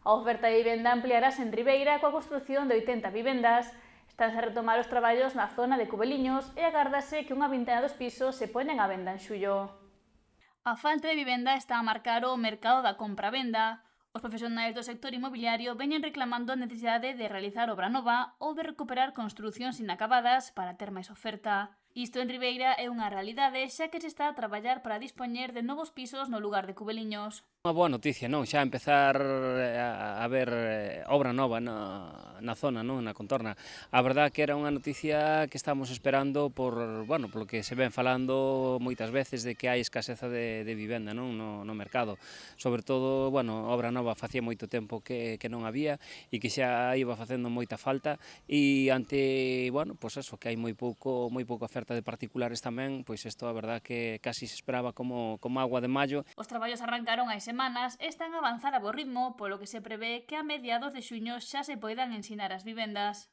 A oferta de vivenda ampliarase en Ribeira coa construción de 80 vivendas. Están a retomar os traballos na zona de Cubeliños e agárdase que unha vintena dos pisos se poñen á venda en xullo. A falta de vivenda está a marcar o mercado da compra-venda. Os profesionais do sector inmobiliario veñen reclamando a necesidade de realizar obra nova ou de recuperar construcións inacabadas para ter máis oferta. Isto en Ribeira é unha realidade xa que se está a traballar para dispoñer de novos pisos no lugar de Cubeliños. Unha boa noticia, non? Xa empezar a ver obra nova na zona, non? Na contorna. A verdad que era unha noticia que estamos esperando polo que se ven falando moitas veces de que hai escaseza de vivenda, non? No mercado. Sobre todo, obra nova facía moito tempo que non había e que xa iba facendo moita falta e ante, que hai moi pouca oferta de particulares tamén, pois isto a verdad que casi se esperaba como agua de mallo. Os traballos arrancaron hai semanas e están a avanzar a bo ritmo, polo que se prevé que a mediados de xuño xa se poidan ensinar as vivendas.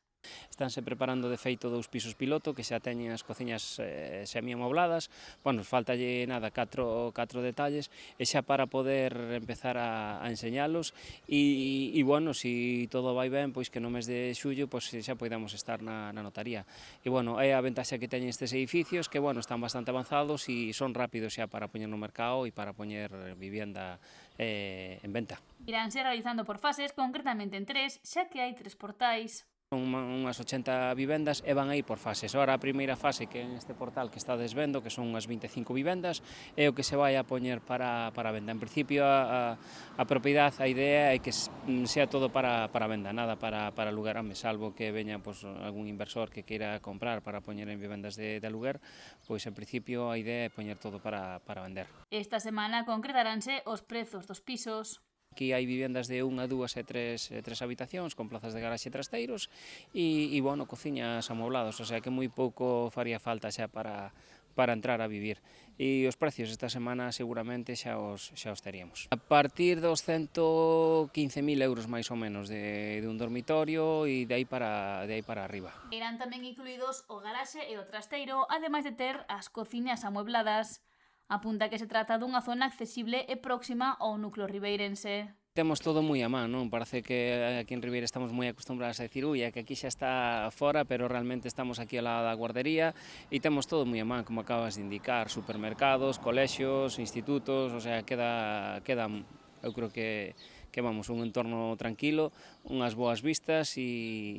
Estánse preparando de feito 2 pisos piloto que xa teñen as cociñas semi-amobladas, faltalle nada, 4 detalles e xa para poder empezar a enseñalos e si todo vai ben, pois que no mes de xullo pois xa poidamos estar na notaría. E é a ventaxa que teñen estes edificios que están bastante avanzados e son rápidos xa para poñer no mercado e para poñer vivienda en venta. Iránse realizando por fases, concretamente en 3, xa que hai 3 portais. Unhas 80 vivendas e van aí por fases. Ora, a primeira fase, que é neste portal que estades vendo, que son unhas 25 vivendas, é o que se vai a poñer para venda. En principio, a propiedade, a idea é que sea todo para venda, nada para alugar, salvo que veña algún inversor que queira comprar para poñer en vivendas de aluguer, pois en principio a idea é poñer todo para vender. Esta semana concretaránse os prezos dos pisos. Aquí hai vivendas de 1, 2 e 3 habitacións con plazas de garaxe e trasteiros e cociñas amoblados, o sea que moi pouco faría falta xa para entrar a vivir. E os precios esta semana seguramente xa os teríamos. A partir dos 115.000 euros máis ou menos de un dormitorio e de aí para arriba. Irán tamén incluídos o garaxe e o trasteiro, ademais de ter as cociñas amuebladas. Apunta que se trata dunha zona accesible e próxima ao núcleo ribeirense. Temos todo moi a man, non? Parece que aquí en Ribeira estamos moi acostumbrados a dicir que aquí xa está fora, pero realmente estamos aquí ao lado da guardería e temos todo moi a man, como acabas de indicar, supermercados, colexios, institutos, o sea, queda eu creo que un entorno tranquilo, unhas boas vistas e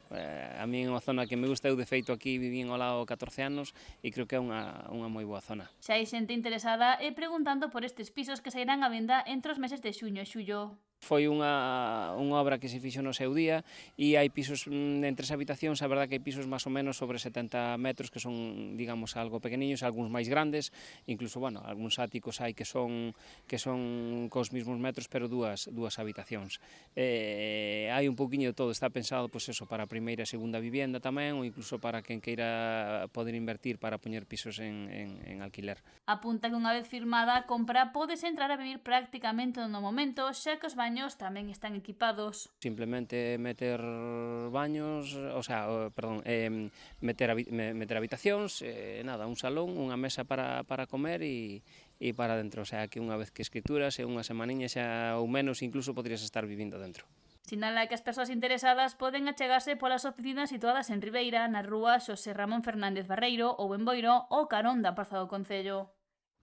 a mí é unha zona que me gusta, eu de feito aquí vivín ao lado 14 anos e creo que é unha moi boa zona. Xa hai xente interesada e preguntando por estes pisos que sairán á venda entre os meses de xuño e xullo. Foi unha obra que se fixo no seu día e hai pisos en 3 habitacións, a verdad que hai pisos máis ou menos sobre 70 metros que son, digamos, algo pequeniños, algúns máis grandes, incluso, algúns áticos hai que son cos mesmos metros, pero dúas habitacións. Hai un pouquiño de todo, está pensado, para a primeira e segunda vivienda tamén, ou incluso para quen queira poder invertir para poñer pisos en alquiler. Apunta que unha vez firmada a compra podes entrar a vivir prácticamente no momento, xa que os baños tamén están equipados. Simplemente meter baños, meter habitacións, un salón, unha mesa para comer e para dentro, o sea que unha vez que escrituras e unha semaniña xa ou menos incluso podrías estar vivindo dentro. Sinala que as persoas interesadas poden achegarse polas oficinas situadas en Ribeira, na rúa Xosé Ramón Fernández Barreiro ou en Boiro ou carón da Praza do Concello.